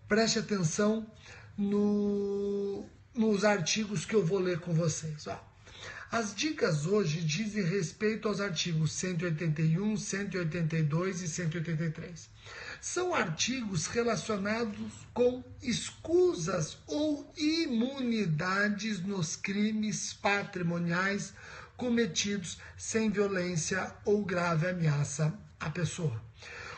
Preste atenção nos artigos que eu vou ler com vocês. Ó. As dicas hoje dizem respeito aos artigos 181, 182 e 183. São artigos relacionados com escusas ou imunidades nos crimes patrimoniais cometidos sem violência ou grave ameaça à pessoa.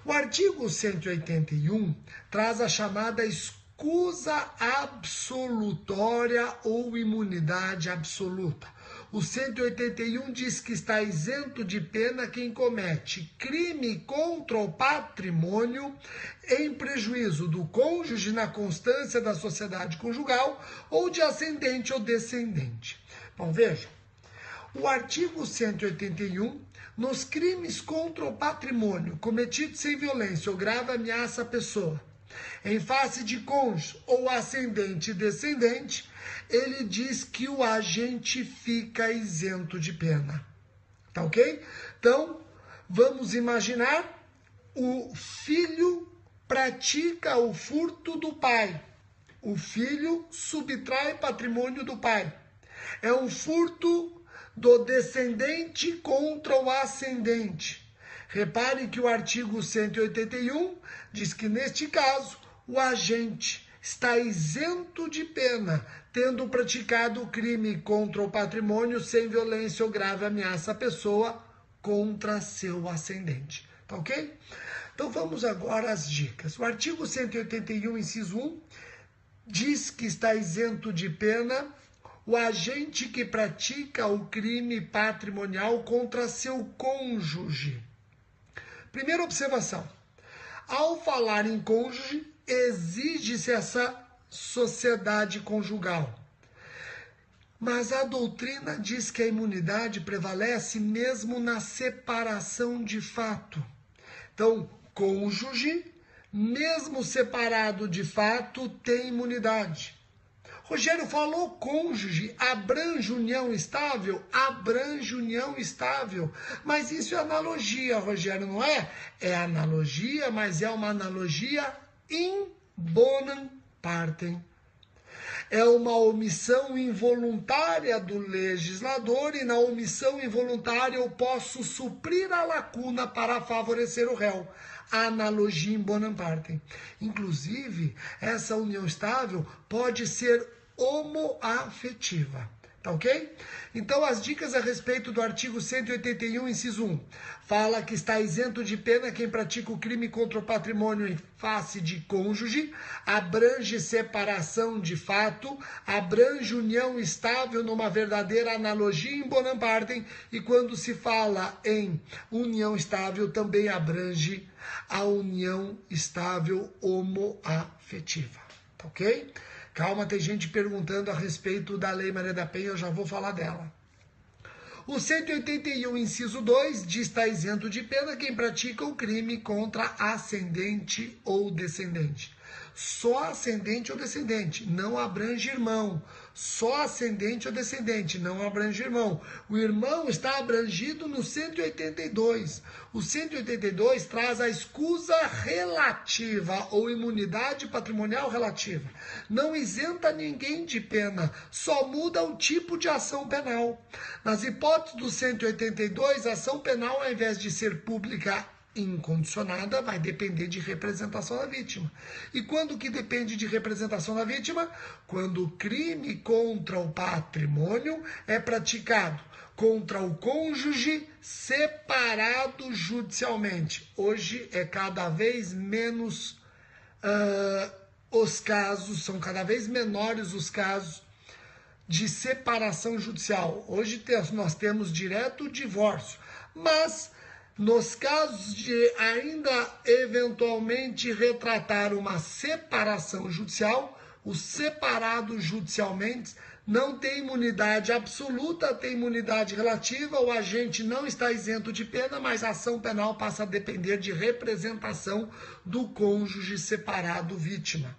O artigo 181 traz a chamada escusa absolutória ou imunidade absoluta. O 181 diz que está isento de pena quem comete crime contra o patrimônio em prejuízo do cônjuge na constância da sociedade conjugal ou de ascendente ou descendente. Bom, vejam, o artigo 181, nos crimes contra o patrimônio cometidos sem violência ou grave ameaça à pessoa, em face de cônjuge ou ascendente e descendente, ele diz que o agente fica isento de pena. Tá ok? Então, vamos imaginar, o filho pratica o furto do pai. O filho subtrai patrimônio do pai. É um furto do descendente contra o ascendente. Repare que o artigo 181 diz que, neste caso, o agente está isento de pena, tendo praticado o crime contra o patrimônio sem violência ou grave ameaça à pessoa contra seu ascendente. Tá ok? Então vamos agora às dicas. O artigo 181, inciso 1, diz que está isento de pena o agente que pratica o crime patrimonial contra seu cônjuge. Primeira observação. Ao falar em cônjuge, exige-se essa sociedade conjugal. Mas a doutrina diz que a imunidade prevalece mesmo na separação de fato. Então, cônjuge, mesmo separado de fato, tem imunidade. Rogério falou cônjuge, abrange união estável? Abrange união estável. Mas isso é analogia, Rogério, não é? É analogia, mas é uma analogia in bonum partem. É uma omissão involuntária do legislador e na omissão involuntária eu posso suprir a lacuna para favorecer o réu. A analogia in bonum partem. Inclusive, essa união estável pode ser homoafetiva. Tá ok? Então, as dicas a respeito do artigo 181, inciso 1. Fala que está isento de pena quem pratica o crime contra o patrimônio em face de cônjuge, abrange separação de fato, abrange união estável numa verdadeira analogia in bonum partem, e quando se fala em união estável, também abrange a união estável homoafetiva. Tá ok? Calma, tem gente perguntando a respeito da Lei Maria da Penha, eu já vou falar dela. O 181, inciso 2, diz que está isento de pena quem pratica o crime contra ascendente ou descendente. Só ascendente ou descendente, não abrange irmão. Só ascendente ou descendente, não abrange irmão. O irmão está abrangido no 182. O 182 traz a escusa relativa ou imunidade patrimonial relativa. Não isenta ninguém de pena, só muda o tipo de ação penal. Nas hipóteses do 182, a ação penal, ao invés de ser pública incondicionada, vai depender de representação da vítima. E quando que depende de representação da vítima? Quando o crime contra o patrimônio é praticado contra o cônjuge separado judicialmente. Hoje é cada vez menos os casos, são cada vez menores os casos de separação judicial. Hoje nós temos direto divórcio, mas nos casos de ainda eventualmente retratar uma separação judicial, o separado judicialmente não tem imunidade absoluta, tem imunidade relativa, o agente não está isento de pena, mas a ação penal passa a depender de representação do cônjuge separado vítima.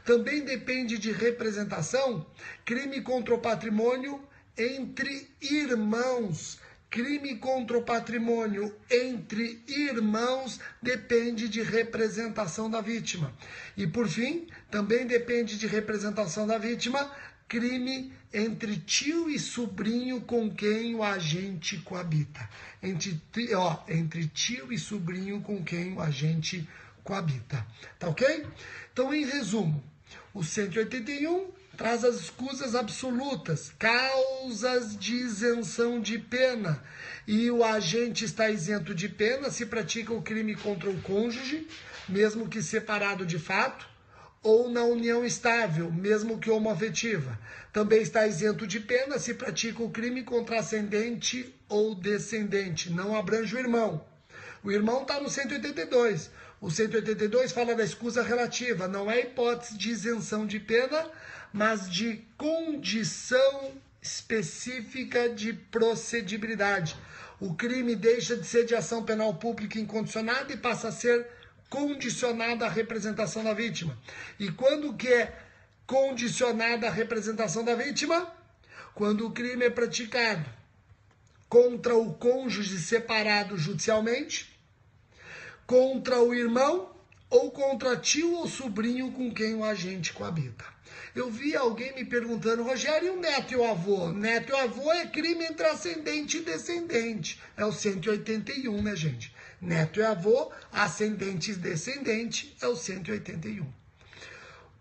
Também depende de representação crime contra o patrimônio entre irmãos crime contra o patrimônio entre irmãos depende de representação da vítima. E por fim, também depende de representação da vítima, crime entre tio e sobrinho com quem o agente coabita. Entre tio e sobrinho com quem o agente coabita. Tá ok? Então, em resumo, o 181 traz as escusas absolutas, causas de isenção de pena. E o agente está isento de pena se pratica o crime contra o cônjuge, mesmo que separado de fato, ou na união estável, mesmo que homoafetiva. Também está isento de pena se pratica o crime contra ascendente ou descendente. Não abrange o irmão. O irmão está no 182. O 182 fala da escusa relativa. Não é hipótese de isenção de pena, mas de condição específica de procedibilidade. O crime deixa de ser de ação penal pública incondicionada e passa a ser condicionada à representação da vítima. E quando que é condicionada à representação da vítima? Quando o crime é praticado contra o cônjuge separado judicialmente, contra o irmão ou contra tio ou sobrinho com quem o agente coabita. Eu vi alguém me perguntando, Rogério, e o neto e o avô? Neto e o avô é crime entre ascendente e descendente. É o 181, né, gente? Neto e avô, ascendente e descendente, é o 181.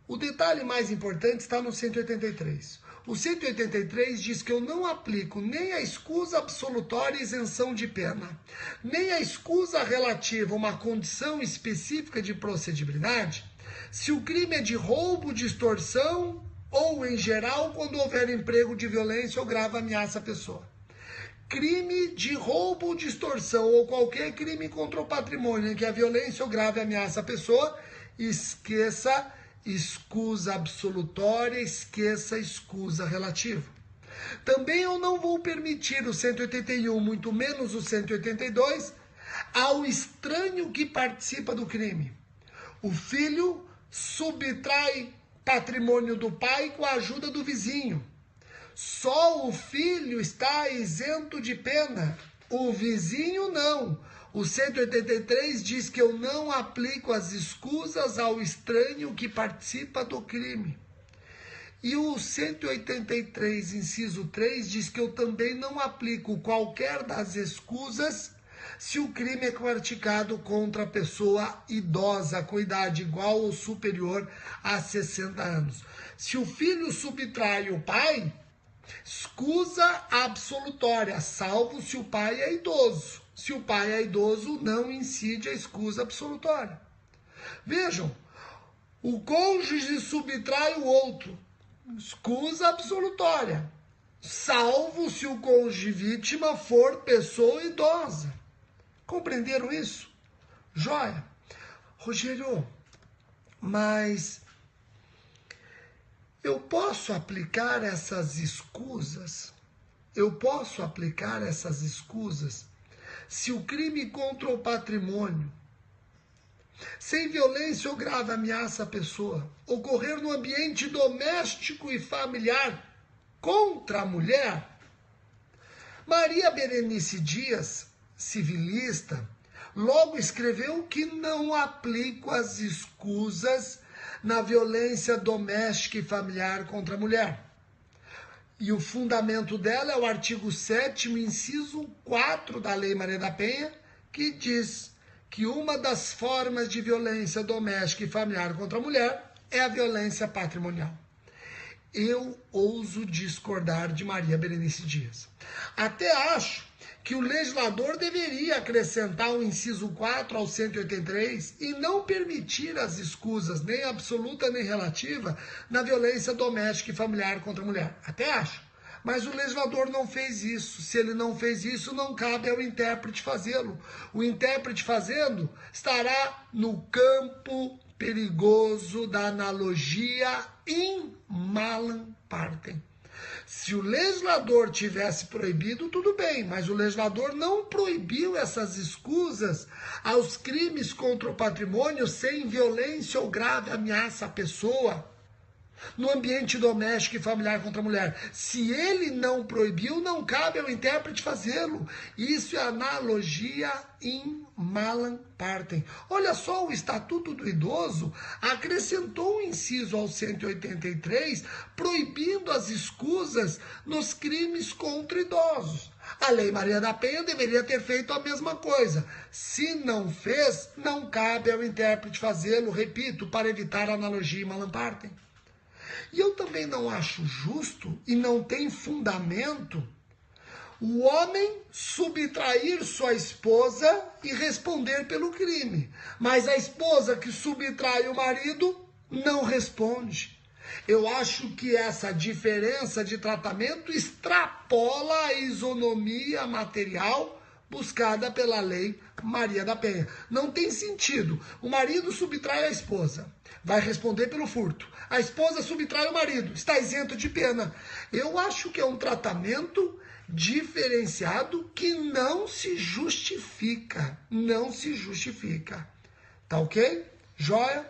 O detalhe mais importante está no 183. O 183 diz que eu não aplico nem a escusa absolutória e isenção de pena, nem a escusa relativa a uma condição específica de procedibilidade, se o crime é de roubo, de extorsão ou, em geral, quando houver emprego de violência ou grave ameaça à pessoa. Crime de roubo ou de extorsão ou qualquer crime contra o patrimônio em que a violência ou grave ameaça à pessoa, esqueça escusa absolutória, esqueça escusa relativa. Também eu não vou permitir o 181, muito menos o 182, ao estranho que participa do crime. O filho subtrai patrimônio do pai com a ajuda do vizinho. Só o filho está isento de pena, o vizinho não. O 183 diz que eu não aplico as escusas ao estranho que participa do crime. E o 183, inciso 3, diz que eu também não aplico qualquer das escusas se o crime é praticado contra a pessoa idosa, com idade igual ou superior a 60 anos. Se o filho subtrai o pai, escusa absolutória, salvo se o pai é idoso. Se o pai é idoso, não incide a escusa absolutória. Vejam, o cônjuge subtrai o outro, escusa absolutória, salvo se o cônjuge vítima for pessoa idosa. Compreenderam isso? Joia. Rogério, mas eu posso aplicar essas escusas? Se o crime contra o patrimônio, sem violência ou grave ameaça à pessoa, ocorrer no ambiente doméstico e familiar contra a mulher? Maria Berenice Dias, civilista, logo escreveu que não aplico as escusas na violência doméstica e familiar contra a mulher. E o fundamento dela é o artigo 7º, inciso 4 da Lei Maria da Penha, que diz que uma das formas de violência doméstica e familiar contra a mulher é a violência patrimonial. Eu ouso discordar de Maria Berenice Dias. Até acho que o legislador deveria acrescentar o inciso 4 ao 183 e não permitir as escusas, nem absoluta nem relativa, na violência doméstica e familiar contra a mulher. Até acho. Mas o legislador não fez isso. Se ele não fez isso, não cabe ao intérprete fazê-lo. O intérprete fazendo estará no campo perigoso da analogia in malam partem. Se o legislador tivesse proibido, tudo bem, mas o legislador não proibiu essas escusas aos crimes contra o patrimônio sem violência ou grave ameaça à pessoa. no ambiente doméstico e familiar contra a mulher. Se ele não proibiu, não cabe ao intérprete fazê-lo. Isso é analogia in malam partem. Olha só, o Estatuto do Idoso acrescentou um inciso ao 183, proibindo as escusas nos crimes contra idosos. A Lei Maria da Penha deveria ter feito a mesma coisa. Se não fez, não cabe ao intérprete fazê-lo, repito, para evitar a analogia in malam partem. E eu também não acho justo e não tem fundamento o homem subtrair sua esposa e responder pelo crime. Mas a esposa que subtrai o marido não responde. Eu acho que essa diferença de tratamento extrapola a isonomia material buscada pela Lei Maria da Penha. Não tem sentido. O marido subtrai a esposa, vai responder pelo furto. A esposa subtrai o marido, está isento de pena. Eu acho que é um tratamento diferenciado que não se justifica. Não se justifica. Tá ok? Joia?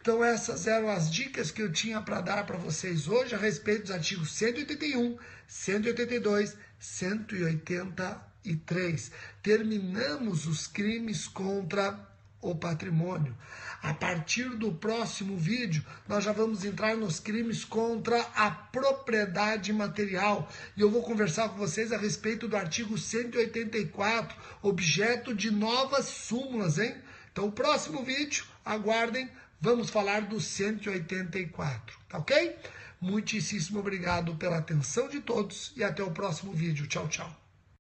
Então essas eram as dicas que eu tinha para dar para vocês hoje a respeito dos artigos 181, 182, 183. Terminamos os crimes contra o patrimônio. A partir do próximo vídeo, nós já vamos entrar nos crimes contra a propriedade material. E eu vou conversar com vocês a respeito do artigo 184, objeto de novas súmulas, hein? Então, o próximo vídeo, aguardem, vamos falar do 184, tá ok? Muitíssimo obrigado pela atenção de todos e até o próximo vídeo. Tchau, tchau.